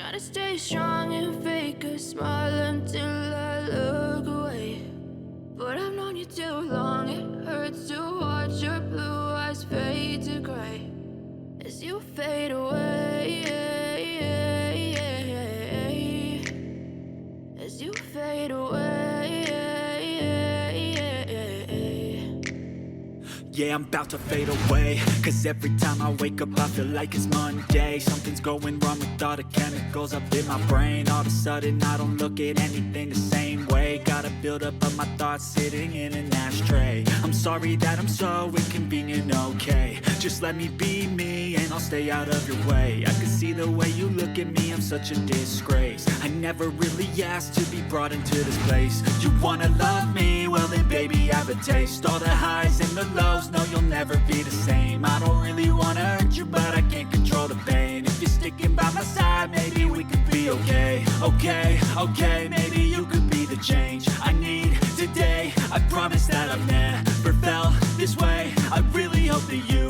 Trying to stay strong and fake a smile until I look away. But I've known you too long, it hurts to watch your blue eyes fade to gray as you fade away, as you fade away. Yeah, I'm about to fade away, cause every time I wake up I feel like it's Monday. Something's going wrong with all the chemicals up in my brain. All of a sudden I don't look at anything the same way. Got a buildup of my thoughts sitting in an ashtray. I'm sorry that I'm so inconvenient, okay. Just let me be me and I'll stay out of your way. I can see the way you look at me, I'm such a disgrace. I never really asked to be brought into this place. You wanna love me? Well then baby I have a taste. All the highs and the lows, no you'll never be the same. I don't really wanna hurt you but I can't control the pain. If you're sticking by my side maybe we could be okay. Okay, maybe you could be the change I need today. I promise that I've never felt this way. I really hope that you